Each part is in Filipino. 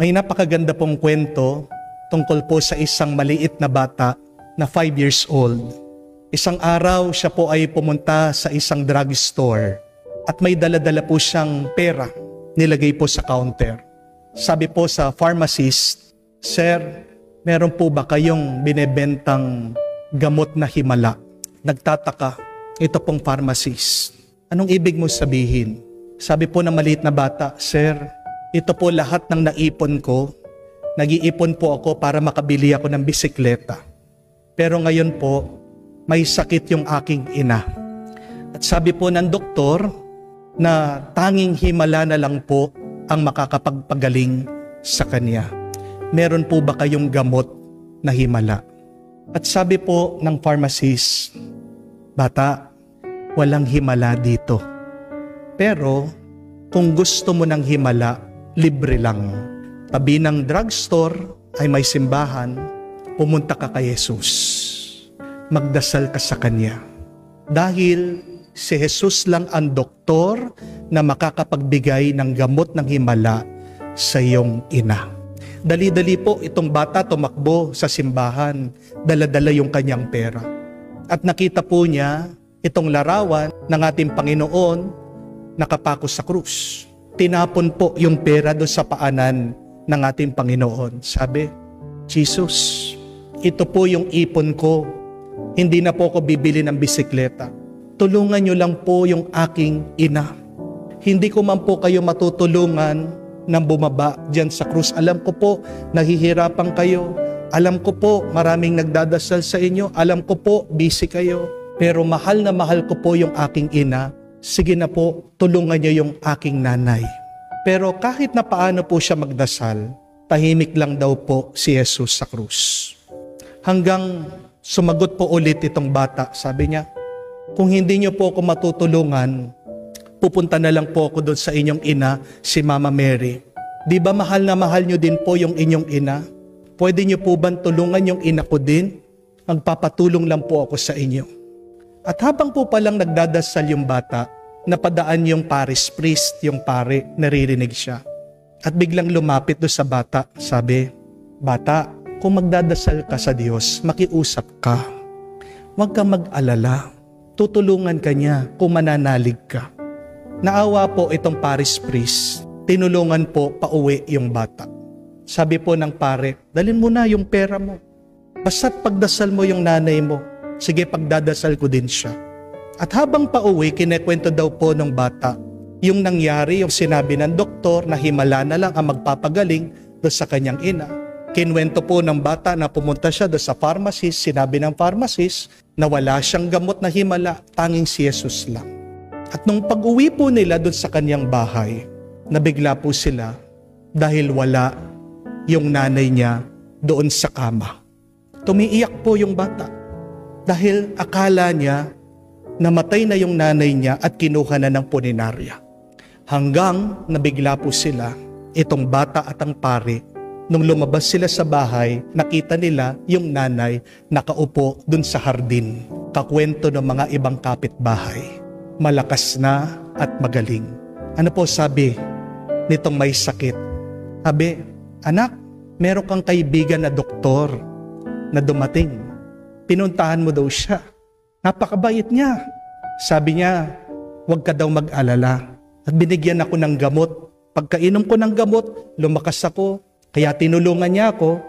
May napakaganda pong kwento tungkol po sa isang maliit na bata na 5 years old. Isang araw siya po ay pumunta sa isang drugstore at may dala-dala po siyang pera nilagay po sa counter. Sabi po sa pharmacist, "Sir, meron po ba kayong binebentang gamot na himala?" Nagtataka ito pong pharmacist. "Anong ibig mo sabihin?" Sabi po ng maliit na bata, "Sir, ito po lahat ng naipon ko. Nag-iipon po ako para makabili ako ng bisikleta. Pero ngayon po, may sakit yung aking ina. At sabi po ng doktor na tanging himala na lang po ang makakapagpagaling sa kanya. Meron po ba kayong gamot na himala?" At sabi po ng pharmacist, "Bata, walang himala dito. Pero kung gusto mo ng himala, libre lang. Tabi ng drugstore ay may simbahan, pumunta ka kay Jesus. Magdasal ka sa Kanya. Dahil si Jesus lang ang doktor na makakapagbigay ng gamot ng himala sa iyong ina." Dali-dali po itong bata tumakbo sa simbahan, dala-dala yung kanyang pera. At nakita po niya itong larawan ng ating Panginoon nakapako sa krus. Tinapon po yung pera doon sa paanan ng ating Panginoon. Sabi, "Jesus, ito po yung ipon ko. Hindi na po ako bibili ng bisikleta. Tulungan niyo lang po yung aking ina. Hindi ko man po kayo matutulungan nang bumaba dyan sa krus. Alam ko po, nahihirapan kayo. Alam ko po, maraming nagdadasal sa inyo. Alam ko po, busy kayo. Pero mahal na mahal ko po yung aking ina. Sige na po, tulungan niyo yung aking nanay." Pero kahit na paano po siya magdasal, tahimik lang daw po si Jesus sa krus. Hanggang sumagot po ulit itong bata. Sabi niya, "Kung hindi niyo po ako matutulungan, pupunta na lang po ako doon sa inyong ina, si Mama Mary. Di ba mahal na mahal niyo din po yung inyong ina? Pwede niyo po ba tulungan yung ina ko din? Magpapatulong lang po ako sa inyo." At habang po palang nagdadasal yung bata, napadaan yung parish priest, yung pare, naririnig siya. At biglang lumapit doon sa bata, sabi, "Bata, kung magdadasal ka sa Diyos, makiusap ka. Huwag kang mag-alala. Tutulungan ka niya kung mananalig ka." Naawa po itong parish priest, tinulungan po pauwi yung bata. Sabi po ng pare, "Dalhin mo na yung pera mo. Basta't pagdasal mo yung nanay mo. Sige, pagdadasal ko din siya." At habang pauwi, kinekwento daw po ng bata yung nangyari, yung sinabi ng doktor na himala na lang ang magpapagaling doon sa kanyang ina. Kinwento po ng bata na pumunta siya doon sa pharmacist. Sinabi ng pharmacist na wala siyang gamot na himala, tanging si Jesus lang. At nung pag-uwi po nila doon sa kanyang bahay, nabigla po sila dahil wala yung nanay niya doon sa kama. Tumiiyak po yung bata dahil akala niya namatay na yung nanay niya at kinuha na ng punerarya. Hanggang nabigla po sila, itong bata at ang pare, nung lumabas sila sa bahay, nakita nila yung nanay nakaupo dun sa hardin. Kakwento ng mga ibang kapitbahay. Malakas na at magaling. Ano po sabi nitong may sakit? Sabi, "Anak, meron kang kaibigan na doktor na dumating. Pinuntahan mo daw siya. Napakabait niya. Sabi niya, huwag ka daw mag-alala. At binigyan ako ng gamot. Pagkainom ko ng gamot, lumakas ako. Kaya tinulungan niya ako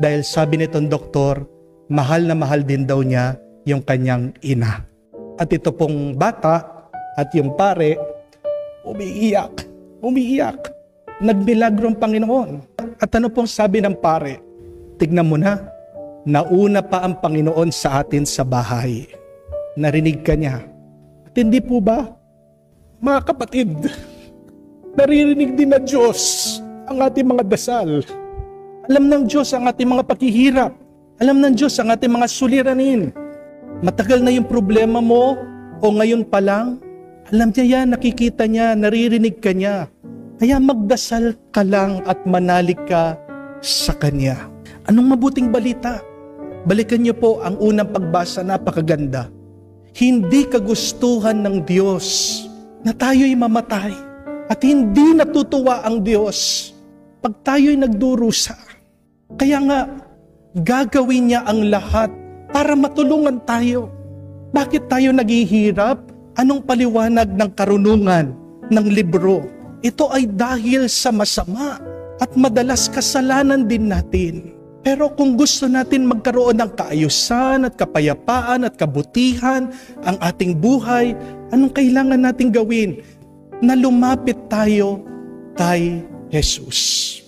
dahil sabi nitong doktor, mahal na mahal din daw niya yung kanyang ina." At ito pong bata at yung pare, umiiyak. Nagmilagro ang Panginoon. At ano pong sabi ng pare? "Tignan mo na, nauna pa ang Panginoon sa atin sa bahay." Narinig ka niya. At hindi po ba, mga kapatid, naririnig din na Diyos ang ating mga dasal. Alam ng Diyos ang ating mga paghihirap. Alam ng Diyos ang ating mga suliranin. Matagal na yung problema mo o ngayon pa lang, alam niya yan, nakikita niya, naririnig ka niya. Kaya magdasal ka lang at manalig ka sa Kanya. Anong mabuting balita? Balikan niyo po ang unang pagbasa, napakaganda. Hindi kagustuhan ng Diyos na tayo'y mamatay. At hindi natutuwa ang Diyos pag tayo'y nagdurusa. Kaya nga, gagawin niya ang lahat para matulungan tayo. Bakit tayo naghihirap? Anong paliwanag ng karunungan ng libro? Ito ay dahil sa masama at madalas kasalanan din natin. Pero kung gusto natin magkaroon ng kaayusan at kapayapaan at kabutihan ang ating buhay, anong kailangan nating gawin? Na lumapit tayo kay Jesus.